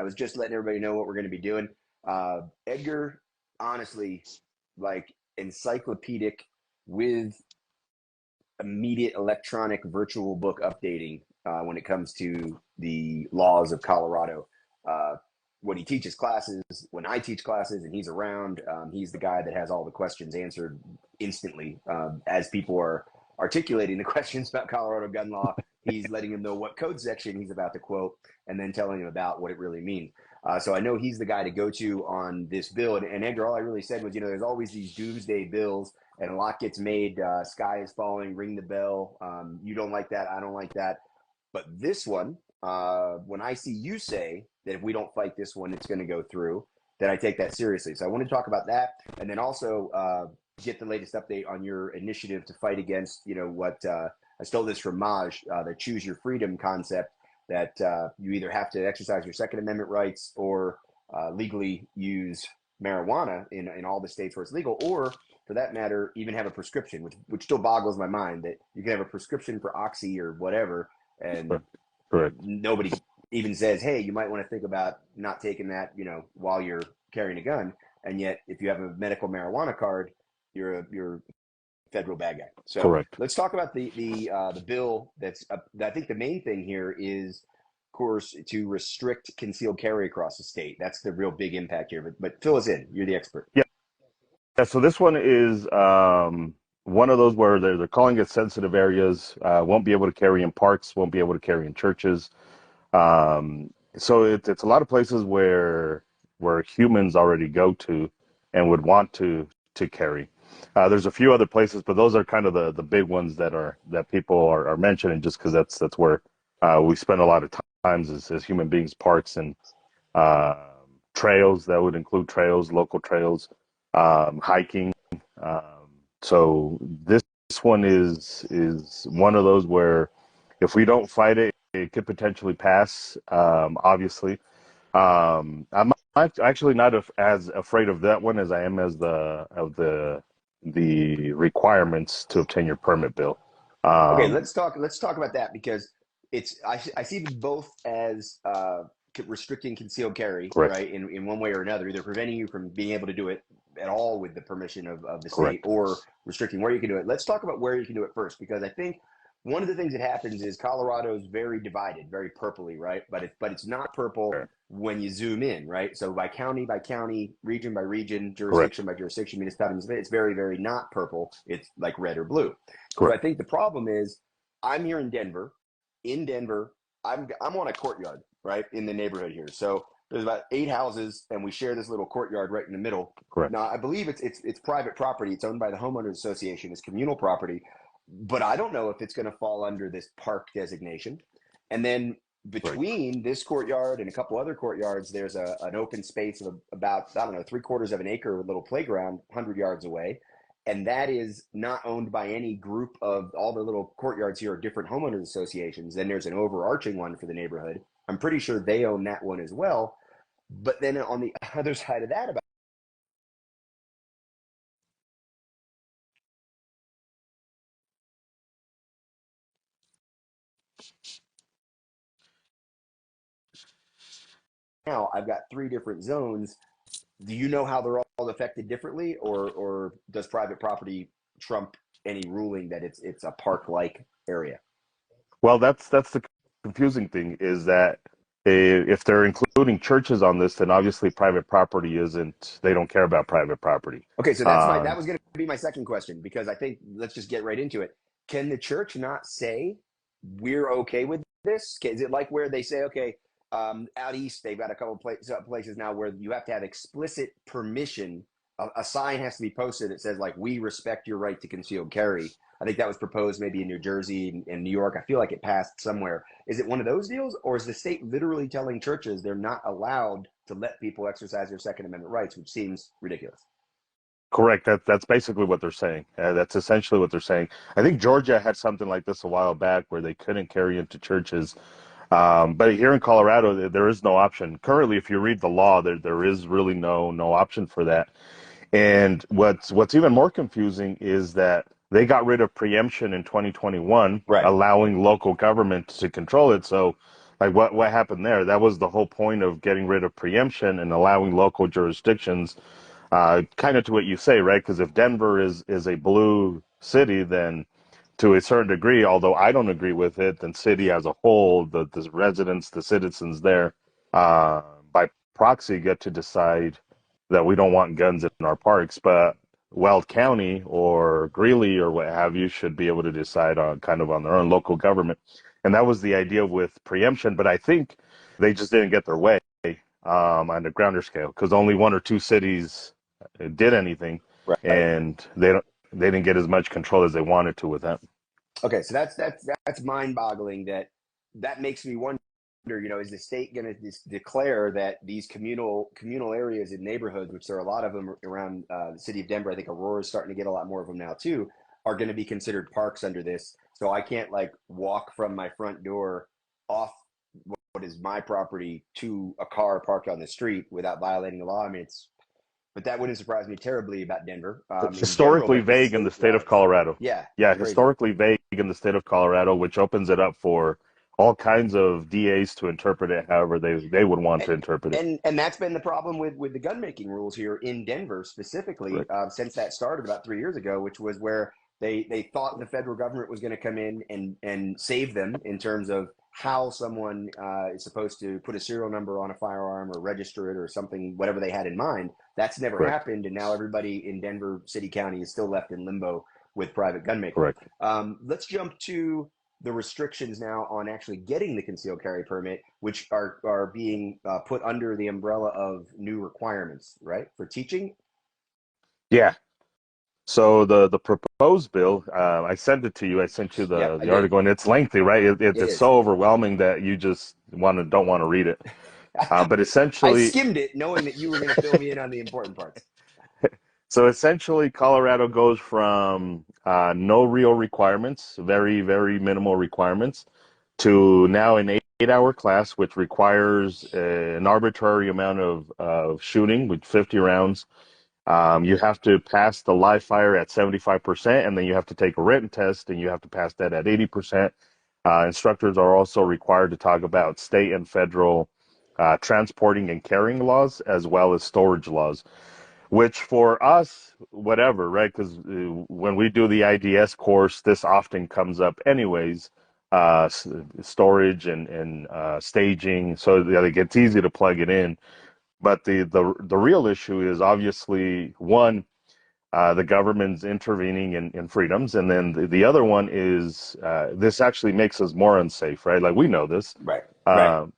I was just letting everybody know what we're going to be doing. Edgar, honestly, like encyclopedic with immediate electronic virtual book updating when it comes to the laws of Colorado. When he teaches classes, when I teach classes and he's around, he's the guy that has all the questions answered instantly. As people are articulating the questions about Colorado gun law, he's letting them know what code section he's about to quote and then telling them about what it really means. So I know he's the guy to go to on this bill. And Edgar, all I really said was, there's always these doomsday bills and a lot gets made. Sky is falling, ring the bell. You don't like that. I don't like that. But this one, when I see you say that if we don't fight this one, it's going to go through, then I take that seriously. So I want to talk about that. And then also get the latest update on your initiative to fight against, what I stole this from Maj, the choose your freedom concept that you either have to exercise your Second Amendment rights or legally use marijuana in all the states where it's legal, or for that matter, even have a prescription, which still boggles my mind that you can have a prescription for Oxy or whatever. And Correct. Nobody even says, hey, you might want to think about not taking that, while you're carrying a gun. And yet, if you have a medical marijuana card, you're a federal bad guy. So Correct. Let's talk about the bill that's I think the main thing here is, of course, to restrict concealed carry across the state. That's the real big impact here. But fill us in. You're the expert. Yeah. So this one is one of those where they're calling it sensitive areas. Won't be able to carry in parks. Won't be able to carry in churches. So it's a lot of places where humans already go to and would want to carry. There's a few other places, but those are kind of the big ones that people are mentioning, just because that's where we spend a lot of times as human beings, parks and trails. That would include trails, local trails, hiking. So this one is one of those where if we don't fight it, it could potentially pass. Obviously, I'm actually not as afraid of that one as I am as the requirements to obtain your permit bill. Okay, let's talk about that, because I see them both as restricting concealed carry, Correct. right? In one way or another, either preventing you from being able to do it at all with the permission of the state, Correct. or restricting where you can do it. Let's talk about where you can do it first, because I think one of the things that happens is Colorado is very divided, very purpley, right? But it's not purple when you zoom in, right? So by county, region by region, jurisdiction by jurisdiction, municipality, it's very, very not purple. It's like red or blue. Correct. So I think the problem is I'm here in Denver. I'm on a courtyard, right, in the neighborhood here. So there's about 8 houses, and we share this little courtyard right in the middle. Correct. Now, I believe it's private property. It's owned by the homeowners association. It's communal property. But I don't know if it's going to fall under this park designation. And then between this courtyard and a couple other courtyards, there's an open space of about, 3/4 of an acre with a little playground 100 yards away. And that is not owned by any group of all the little courtyards here are different homeowners associations. Then there's an overarching one for the neighborhood. I'm pretty sure they own that one as well. But then on the other side of that, about now, I've got 3 different zones. Do you know how they're all affected differently, or does private property trump any ruling that it's a park-like area? Well, that's the confusing thing, is that if they're including churches on this, then obviously private property isn't. They don't care about private property. Okay, so that was going to be my second question, because I think let's just get right into it. Can the church not say we're okay with this? Is it like where they say, okay, out east they've got a couple places now where you have to have explicit permission. A sign has to be posted that says, like, we respect your right to concealed carry. I think that was proposed maybe in New Jersey and New York. I feel like it passed somewhere. Is it one of those deals, or is the state literally telling churches they're not allowed to let people exercise their Second Amendment rights, which seems ridiculous? Correct. That's basically what they're saying. That's essentially what they're saying. I think Georgia had something like this a while back where they couldn't carry into churches. But here in Colorado, there is no option. Currently, if you read the law, there is really no option for that. And what's even more confusing is that they got rid of preemption in 2021, Right. allowing local government to control it. So Like what happened there? That was the whole point of getting rid of preemption and allowing local jurisdictions, kind of to what you say, right? Because if Denver is a blue city, then to a certain degree, although I don't agree with it, then city as a whole, the residents, the citizens there, uh, by proxy, get to decide that we don't want guns in our parks. But Weld County or Greeley or what have you should be able to decide on kind of on their own local government. And that was the idea with preemption. But I think they just didn't get their way on the grounder scale because only one or two cities did anything, Right. and they didn't get as much control as they wanted to with that. Okay, so that's mind-boggling. That makes me wonder. Is the state going to declare that these communal areas in neighborhoods, which there are a lot of them around the city of Denver? I think Aurora is starting to get a lot more of them now too. Are going to be considered parks under this. So I can't like walk from my front door off what is my property to a car parked on the street without violating the law. I mean, but that wouldn't surprise me terribly about Denver in general. Historically But the vague in the state state of laws, Colorado. yeah, Yeah, crazy. historically vague in the state of Colorado, which opens it up for all kinds of DAs to interpret it however they would want to interpret it. And that's been the problem with the gun making rules here in Denver specifically, Right. since that started about 3 years ago, which was where they thought the federal government was going to come in and save them in terms of how someone is supposed to put a serial number on a firearm or register it or something, whatever they had in mind. That's never Correct. happened, and now everybody in Denver City County is still left in limbo with private gun making. Correct. Let's jump to the restrictions now on actually getting the concealed carry permit, which are being put under the umbrella of new requirements, right, for teaching. Yeah. So the proposed bill, I sent it to you. I sent you Yep, I the did. article, and it's lengthy, right? It It's is. so overwhelming that you just don't want to read it. But I essentially, skimmed it knowing that you were going to fill me in on the important parts. so essentially, Colorado goes from no real requirements, very, very minimal requirements, to now an 8 hour class, which requires an arbitrary amount of shooting with 50 rounds. You have to pass the live fire at 75%, and then you have to take a written test, and you have to pass that at 80%. Instructors are also required to talk about state and federal transporting and carrying laws, as well as storage laws, which for us, whatever, right? Because when we do the IDS course, this often comes up anyways, storage and staging. So like, it's easy to plug it in. But the real issue is obviously one, the government's intervening in freedoms, and then the other one is this actually makes us more unsafe, right? Like we know this. Right. Right.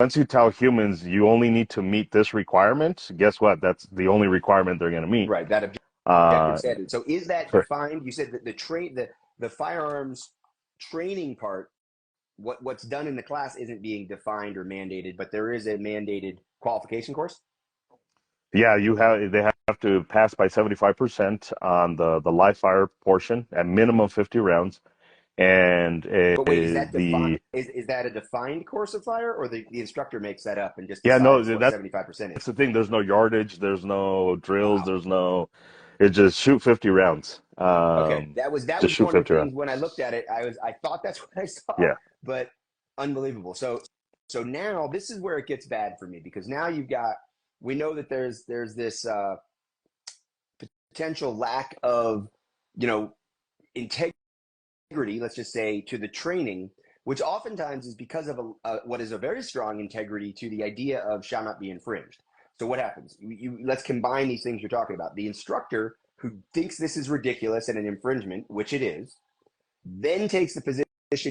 Once you tell humans you only need to meet this requirement, guess what? That's the only requirement they're going to meet. Right. That objective Uh, standard. So is that for, defined? You said that the firearms training part, what's done in the class isn't being defined or mandated, but there is a mandated qualification course. yeah, they have to pass by 75% on the live fire portion at minimum 50 rounds, and But wait, is that defined? the Is that a defined course of fire, or the instructor makes that up and just yeah, no, decides what that's 75% is? the thing. There's no yardage, there's no drills, Wow. there's no. It just shoot 50 rounds. Okay, that was Just shoot one of the 50 rounds. things when I looked at it, I thought that's what I saw, Yeah, but unbelievable. So now this is where it gets bad for me, because now we know that there's this potential lack of you know integrity, let's just say, to the training, which oftentimes is because of what is a very strong integrity to the idea of shall not be infringed. So what happens? Let's combine these things you're talking about. The instructor who thinks this is ridiculous and an infringement, which it is, then takes the position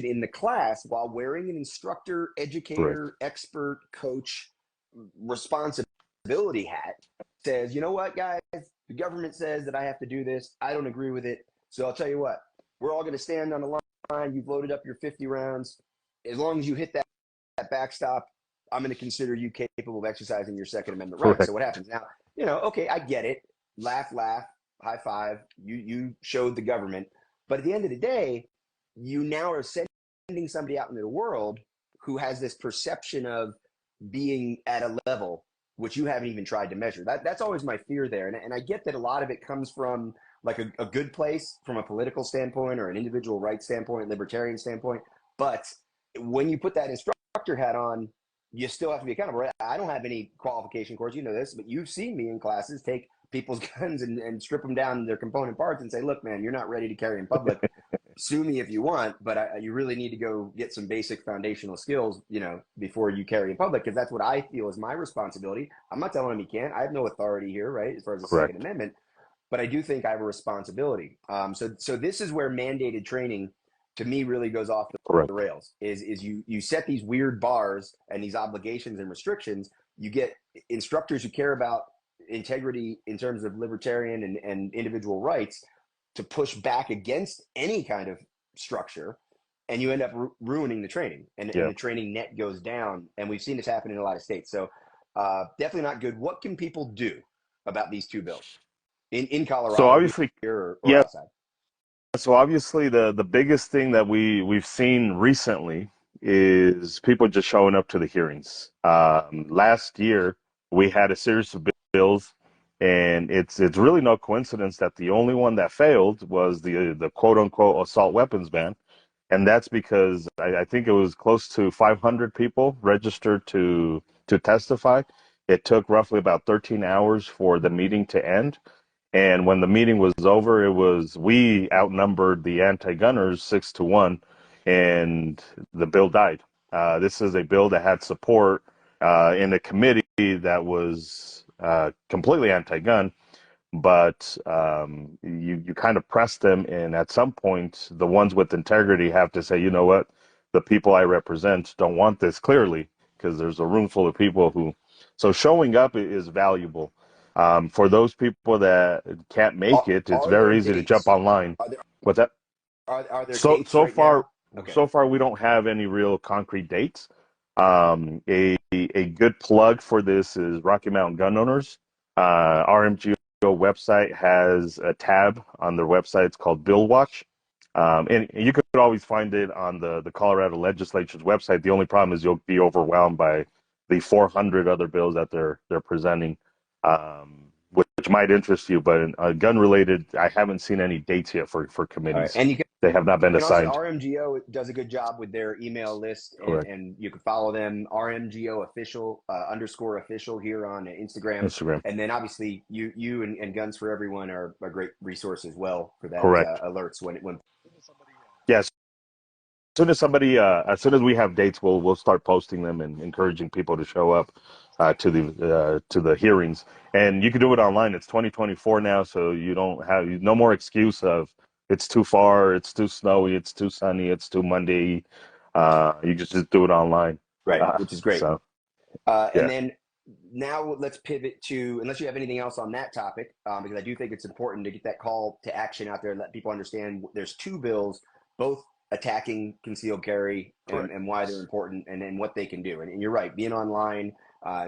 in the class while wearing an instructor, correct. educator, expert, coach responsibility hat, says, you know what, guys, the government says that I have to do this. I don't agree with it. So I'll tell you what, we're all going to stand on the line. You've loaded up your 50 rounds. As long as you hit that backstop, I'm going to consider you capable of exercising your Second Amendment rights. So Correct. what happens now? Okay, I get it. Laugh, laugh, high five. You showed the government. But at the end of the day, you now are sending somebody out into the world who has this perception of being at a level which you haven't even tried to measure. That's always my fear there. And I get that a lot of it comes from like a good place from a political standpoint or an individual rights standpoint, libertarian standpoint. But when you put that instructor instructor hat on, you still have to be accountable, right? I don't have any qualification course, you know this, but you've seen me in classes take people's guns and strip them down their component parts and say, look, man, you're not ready to carry in public. Sue me if you want, but you really need to go get some basic foundational skills, you know, before you carry in public, because that's what I feel is my responsibility. I'm not telling him he can't. I have no authority here, right, as far as the Second Correct. Amendment, but I do think I have a responsibility. So this is where mandated training, to me, really goes off the Correct. rails. Is you set these weird bars and these obligations and restrictions. You get instructors who care about integrity in terms of libertarian and individual rights to push back against any kind of structure, and you end up ruining the training, and Yeah. the training net goes down. And we've seen this happen in a lot of states. So definitely not good. What can people do about these two bills in So Colorado obviously, here or yeah. outside? So obviously, the biggest thing that we've seen recently is people just showing up to the hearings. Last year, we had a series of bills, and it's really no coincidence that the only one that failed was the quote unquote assault weapons ban, and that's because I think it was close to 500 people registered to testify. It took roughly about 13 hours for the meeting to end. And when the meeting was over, we outnumbered the anti-gunners 6-1, and the bill died. This is a bill that had support in a committee that was completely anti-gun, but you kind of press them, and at some point, the ones with integrity have to say, you know what, the people I represent don't want this clearly, because there's a room full of people who. So showing up is valuable. For those people that can't make it, it's Are there very easy to jump dates? online. Are there What's that? are there So dates so right far, now? Okay. so far we don't have any real concrete dates. A good plug for this is Rocky Mountain Gun Owners. RMGO website has a tab on their website. It's called Bill Watch. And you could always find it on the Colorado legislature's website. The only problem is you'll be overwhelmed by the 400 other bills that they're presenting, which might interest you. But gun related, I haven't seen any dates yet for All right. committees. And you They have not been can also, assigned. RMGO does a good job with their email list, Correct. and you can follow them, RMGO official underscore official here on Instagram. Instagram. And then obviously you and Guns for Everyone are a great resource as well for that Correct. alerts when. Yes. As soon as we have dates, we'll start posting them and encouraging people to show up to the hearings. And you can do it online. It's 2024 now, so you don't have no more excuse of it's too far, it's too snowy, it's too sunny, it's too Monday. You just do it online. Right, which is great. So And yeah, then now let's pivot to, unless you have anything else on that topic, because I do think it's important to get that call to action out there and let people understand there's two bills, both attacking concealed carry correct. and why they're important and what they can do. And you're right, being online,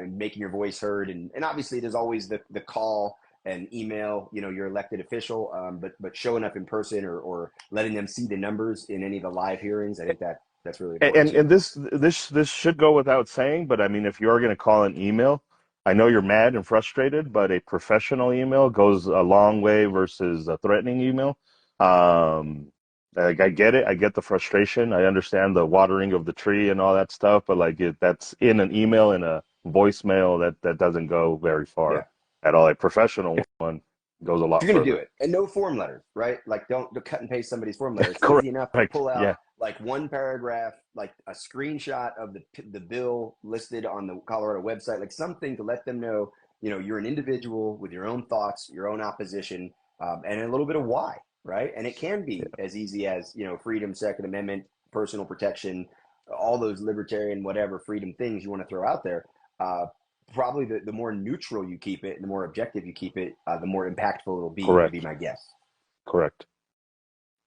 making your voice heard. And obviously there's always the call and email, you know, your elected official, but showing up in person or letting them see the numbers in any of the live hearings, I think that's really important too. And this should go without saying, but I mean, if you're going to call an email, I know you're mad and frustrated, but a professional email goes a long way versus a threatening email. Um, like I get it, I get the frustration, I understand the watering of the tree and all that stuff, but like that's in an email and a voicemail that doesn't go very Yeah. far at all. A professional one goes a lot You're going to do further. it. And no form letters, right? Like don't cut and paste somebody's form letter. It's Correct. easy enough to pull out Yeah. like one paragraph, like a screenshot of the bill listed on the Colorado website, like something to let them know, you know, you're an individual with your own thoughts, your own opposition, and a little bit of why, right? And it can be as easy as, you know, freedom, Second Amendment, personal protection, all those libertarian, whatever freedom things you want to throw out there. Probably the more neutral you keep it and the more objective you keep it, the more impactful it'll be, would be Correct. my guess. Correct.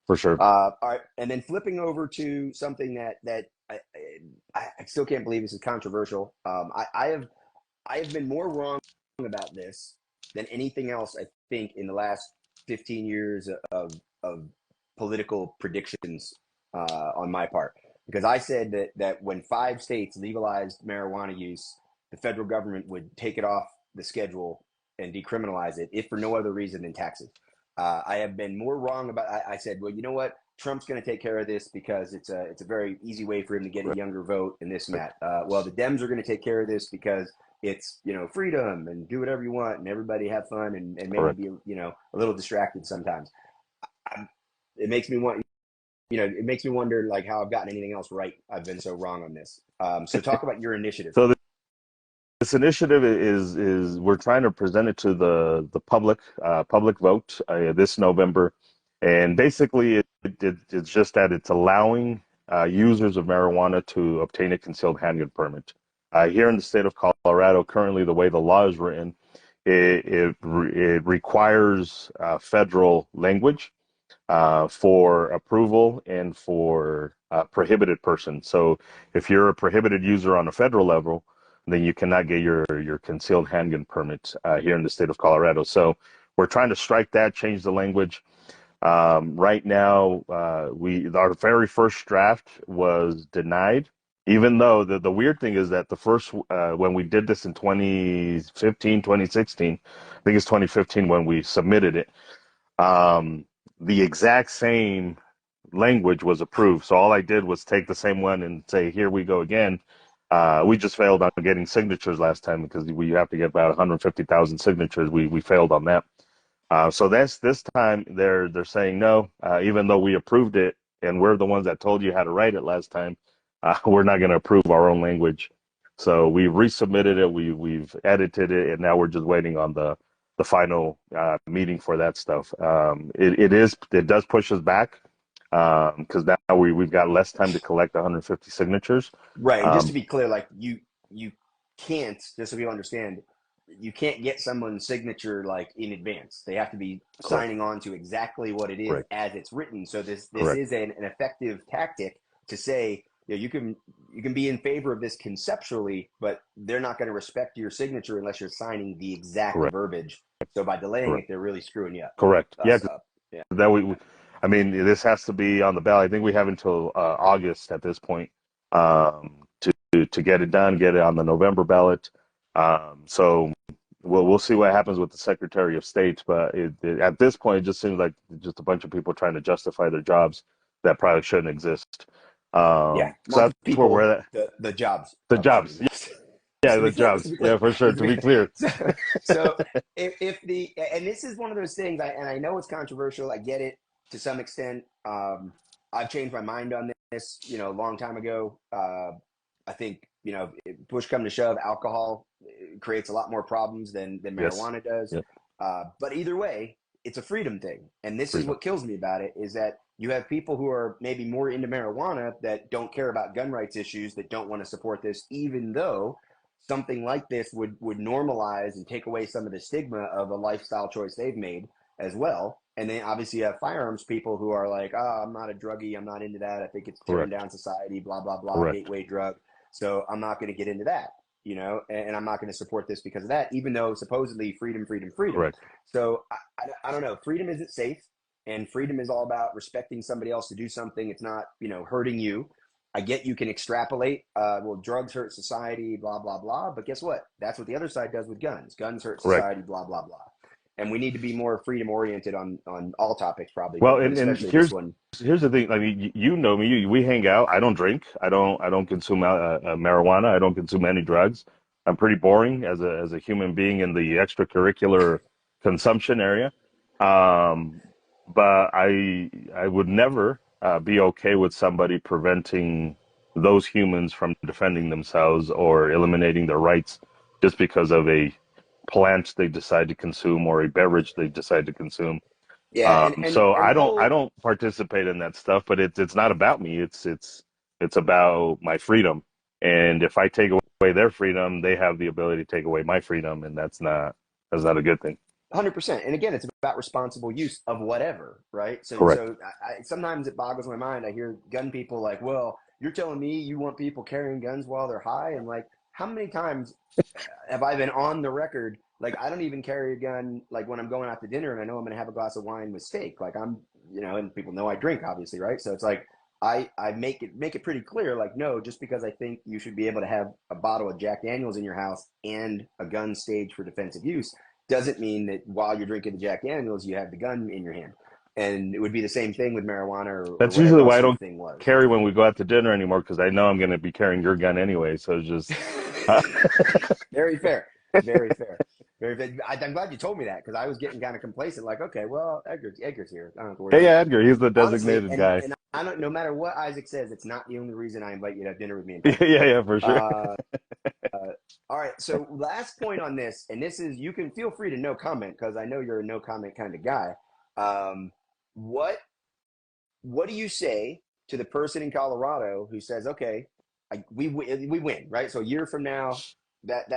For sure. All right. And then flipping over to something that I still can't believe this is controversial. I have been more wrong about this than anything else, I think, in the last 15 years of political predictions on my part. Because I said that when 5 states legalized marijuana use, the federal government would take it off the schedule and decriminalize it, if for no other reason than taxes. I have been more wrong about. I said, well, you know what? Trump's going to take care of this because it's a very easy way for him to get a Right. younger vote and this and that. Well, the Dems are going to take care of this because it's, freedom and do whatever you want and everybody have fun and maybe Correct. be, a little distracted sometimes. It makes me want, it makes me wonder like how I've gotten anything else right. I've been so wrong on this. So talk about your initiative. So this initiative is we're trying to present it to the public vote this November, and basically it's just that it's allowing users of marijuana to obtain a concealed handgun permit. Here in the state of Colorado, currently the way the law is written, it requires federal language for approval and for prohibited persons. So if you're a prohibited user on a federal level, then you cannot get your concealed handgun permit here in the state of Colorado. So we're trying to strike that, change the language. Right now, our very first draft was denied. Even though the weird thing is that the first when we did this in 2015, 2016, I think it's 2015 when we submitted it, the exact same language was approved. So all I did was take the same one and say, here we go again. We just failed on getting signatures last time because we have to get about 150,000 signatures. We failed on that. So this time they're saying no, even though we approved it and we're the ones that told you how to write it last time, we're not going to approve our own language. So we resubmitted it, we've edited it, and now we're just waiting on the final meeting for that stuff. It does push us back because now we've got less time to collect 150 signatures. Right. And just to be clear, like you can't, just so people understand, you can't get someone's signature like in advance. They have to be Correct. signing on to exactly what it is Correct. as it's written. So this Correct. is an effective tactic to say, you can be in favor of this conceptually, but they're not going to respect your signature unless you're signing the exact Correct. verbiage. So by delaying it, Correct. they're really screwing you up. Correct. Yeah, Us up. Yeah. that I mean, this has to be on the ballot. I think we have until August at this point to get it done, get it on the November ballot. So we'll see what happens with the Secretary of State. But at this point, it just seems like just a bunch of people trying to justify their jobs that probably shouldn't exist. Yeah. So Not the that's where we're people, at. the jobs The shouldn't jobs, exist. yeah, Just to the be clear, just jobs, to be clear, yeah, for sure. just To to be be clear. clear, So if the, and this is one of those things, and I know it's controversial. I get it to some extent. I've changed my mind on this, a long time ago. I think, push come to shove, alcohol creates a lot more problems than yes, marijuana does. yeah, But either way, it's a freedom thing. And this is freedom, what kills me about it is that you have people who are maybe more into marijuana that don't care about gun rights issues, that don't want to support this, even though something like this would normalize and take away some of the stigma of a lifestyle choice they've made as well. And then obviously you have firearms people who are like, oh, I'm not a druggie, I'm not into that. I think it's tearing correct, down society, blah, blah, blah, correct, gateway drug. So I'm not going to get into that, and I'm not going to support this because of that, even though supposedly freedom, freedom, freedom. correct, So I don't know. Freedom isn't safe, and freedom is all about respecting somebody else to do something. It's not, hurting you. I get you can extrapolate. Well, drugs hurt society, blah blah blah. But guess what? That's what the other side does with guns. Guns hurt correct. society, blah blah blah. And we need to be more freedom oriented on all topics, probably, Well, but and especially this one. here's the thing. I mean, you know me. We hang out. I don't drink. I don't consume marijuana. I don't consume any drugs. I'm pretty boring as a human being in the extracurricular consumption area. Um, but I would never be okay with somebody preventing those humans from defending themselves or eliminating their rights just because of a plant they decide to consume or a beverage they decide to consume. Yeah, and and So and the I whole don't participate in that stuff, but it's not about me. It's about my freedom. And if I take away their freedom, they have the ability to take away my freedom, and that's not a good thing. 100%. And again, it's about responsible use of whatever, right? So, Correct. sometimes it boggles my mind. I hear gun people like, well, you're telling me you want people carrying guns while they're high? And like, how many times have I been on the record? Like, I don't even carry a gun, like when I'm going out to dinner and I know I'm going to have a glass of wine with steak. Like and people know I drink obviously, right? So it's like, I make it pretty clear, like, no, just because I think you should be able to have a bottle of Jack Daniels in your house and a gun staged for defensive use doesn't mean that while you're drinking the Jack Daniels, you have the gun in your hand. And it would be the same thing with marijuana or That's whatever usually why else I your don't thing was. carry when we go out to dinner anymore, because I know I'm going to be carrying your gun anyway. So it's just, Very fair. Very fair. Very fair. I'm glad you told me that because I was getting kind of complacent. Like, okay, well, Edgar's here. I don't have to worry hey, about yeah, it. Edgar, he's the Honestly, designated guy. and I don't. No matter what Isaac says, it's not the only reason I invite you to have dinner with me in Yeah, public. yeah, for sure. Uh, all right. So last point on this, and this is you can feel free to no comment because I know you're a no comment kind of guy. Um, what what do you say to the person in Colorado who says, okay, we win, right? So a year from now, that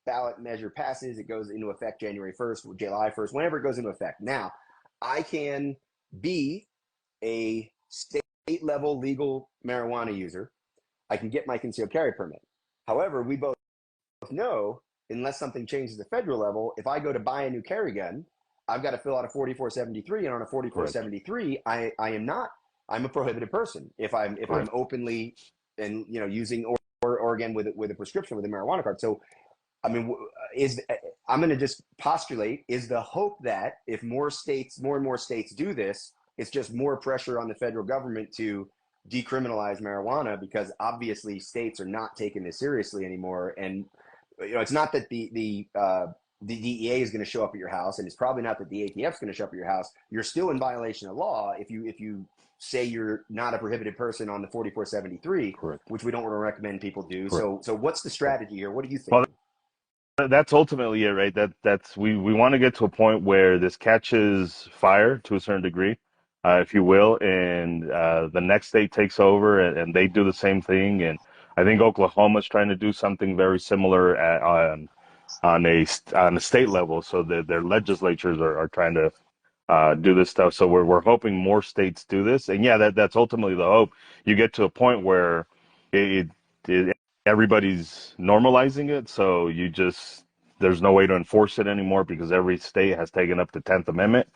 ballot measure passes, it goes into effect January 1st, July 1st, whenever it goes into effect. Now, I can be a state level legal marijuana user. I can get my concealed carry permit. However, we both know, unless something changes at the federal level, if I go to buy a new carry gun, I've got to fill out a 4473, and on a Correct. 4473, I am not. I'm a prohibited person if I'm Correct. openly and using or again with a prescription with a marijuana card. So I mean, I'm going to just postulate is the hope that if more and more states do this, it's just more pressure on the federal government to decriminalize marijuana because obviously states are not taking this seriously anymore. And it's not that the DEA is going to show up at your house, and it's probably not that the ATF is going to show up at your house. You're still in violation of law if you say you're not a prohibited person on the 4473, Correct. which we don't want to recommend people do. Correct. So what's the strategy here? What are you Well, thinking? that's ultimately it, right? That's we want to get to a point where this catches fire to a certain degree, if you will, and the next state takes over and they do the same thing. And I think Oklahoma's trying to do something very similar on a state level. So their legislatures are trying to do this stuff. So we're hoping more states do this, and yeah, that's ultimately the hope. You get to a point where it, it everybody's normalizing it, so there's no way to enforce it anymore because every state has taken up the 10th Amendment,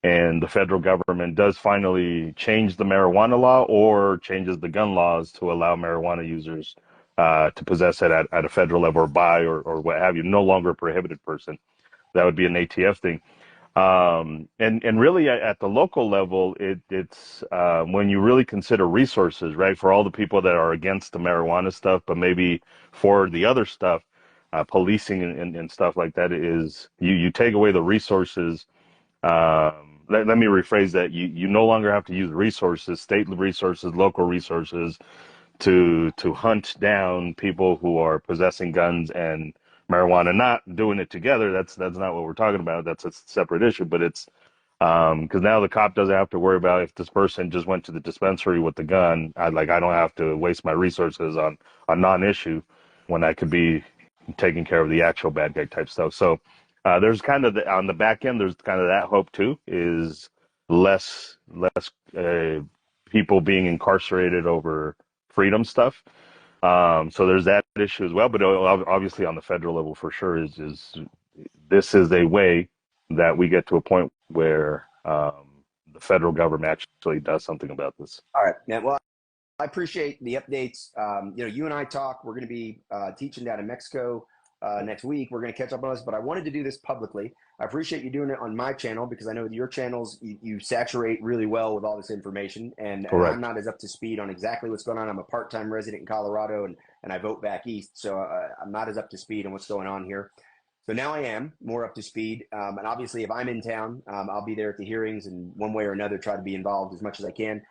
and the federal government does finally change the marijuana law or changes the gun laws to allow marijuana users to possess it at a federal level or buy or what have you. No longer a prohibited person. That would be an ATF thing. And really at the local level, it's when you really consider resources, right? For all the people that are against the marijuana stuff, but maybe for the other stuff, policing and stuff like that is you take away the resources. Let me rephrase that. You no longer have to use resources, state resources, local resources to hunt down people who are possessing guns and marijuana, not doing it together. That's not what we're talking about. That's a separate issue. But it's because now the cop doesn't have to worry about if this person just went to the dispensary with the gun. I don't have to waste my resources on a non-issue when I could be taking care of the actual bad guy type stuff. So there's kind of on the back end, there's kind of that hope too, is less people being incarcerated over freedom stuff. So there's that issue as well, but obviously on the federal level for sure is this is a way that we get to a point where the federal government actually does something about this. All right. Yeah, well, I appreciate the updates. You and I talk. We're going to be teaching down in Mexico next week. We're going to catch up on this, but I wanted to do this publicly. I appreciate you doing it on my channel because I know your channels, you saturate really well with all this information, and I'm Correct. not as up to speed on exactly what's going on. I'm a part-time resident in Colorado, and I vote back east, so I'm not as up to speed on what's going on here. So now I am more up to speed. And obviously, if I'm in town, I'll be there at the hearings and one way or another try to be involved as much as I can.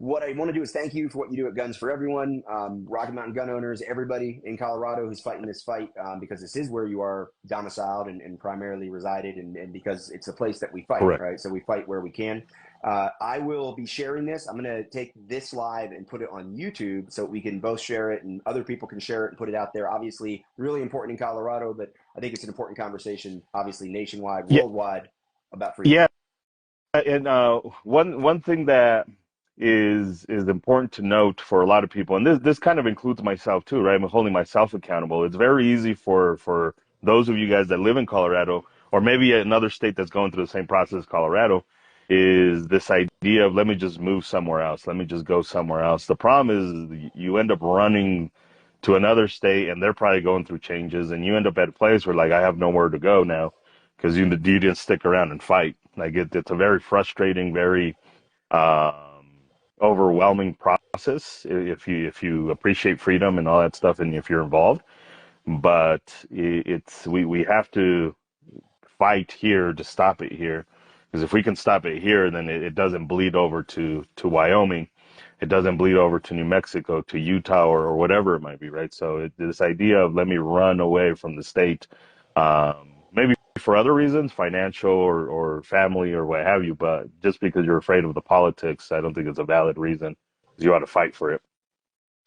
What I want to do is thank you for what you do at Guns for Everyone, Rocky Mountain gun owners, everybody in Colorado who's fighting this fight because this is where you are domiciled and primarily resided, and because it's a place that we fight, Correct. right? So we fight where we can. I will be sharing this. I'm going to take this live and put it on YouTube so we can both share it and other people can share it and put it out there. Obviously, really important in Colorado, but I think it's an important conversation, obviously nationwide, Yeah. worldwide, about freedom. Yeah. And one thing that is important to note for a lot of people, and this kind of includes myself too, right? I'm holding myself accountable. It's very easy for those of you guys that live in Colorado, or maybe another state that's going through the same process as Colorado, is this idea of let me just move somewhere else, let me just go somewhere else. The problem is you end up running to another state, and they're probably going through changes, and you end up at a place where like I have nowhere to go now because you didn't stick around and fight. Like it's a very frustrating, very um, overwhelming process if you appreciate freedom and all that stuff, and if you're involved. But it's we have to fight here to stop it here, because if we can stop it here, then it doesn't bleed over to Wyoming, it doesn't bleed over to New Mexico, to Utah, or whatever it might be, right? So this idea of let me run away from the state, maybe for other reasons, financial or family or what have you, but just because you're afraid of the politics, I don't think it's a valid reason. You ought to fight for it.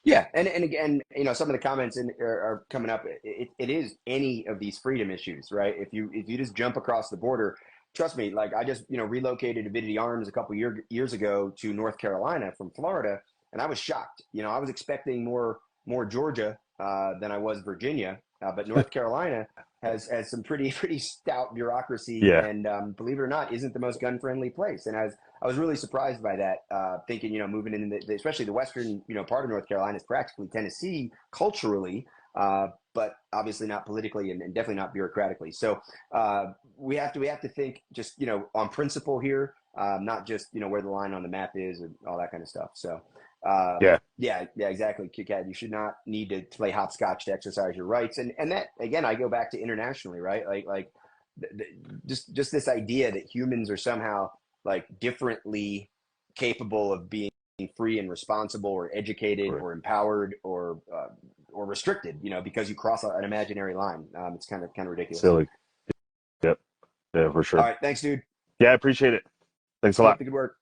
Yeah, and again, some of the comments are coming up. It is any of these freedom issues, right? If you just jump across the border, trust me. Like I just relocated Avidity Arms a couple years ago to North Carolina from Florida, and I was shocked. I was expecting more Georgia than I was Virginia, but North Carolina has some pretty stout bureaucracy, Yeah, and believe it or not, isn't the most gun friendly place. And I was really surprised by that, thinking, moving in, especially the western, part of North Carolina is practically Tennessee culturally, but obviously not politically and definitely not bureaucratically. So we have to think just, on principle here, not just, where the line on the map is and all that kind of stuff. So yeah, yeah, exactly, Kit Kat. You should not need to play hopscotch to exercise your rights. And that, again, I go back to internationally, right? Like just this idea that humans are somehow like differently capable of being free and responsible or educated correct. or empowered or restricted, because you cross an imaginary line. It's kind of ridiculous. Silly. Yep. Yeah, for All sure. right. Thanks, dude. Yeah, I appreciate it. Thanks a Keep up lot. the good work.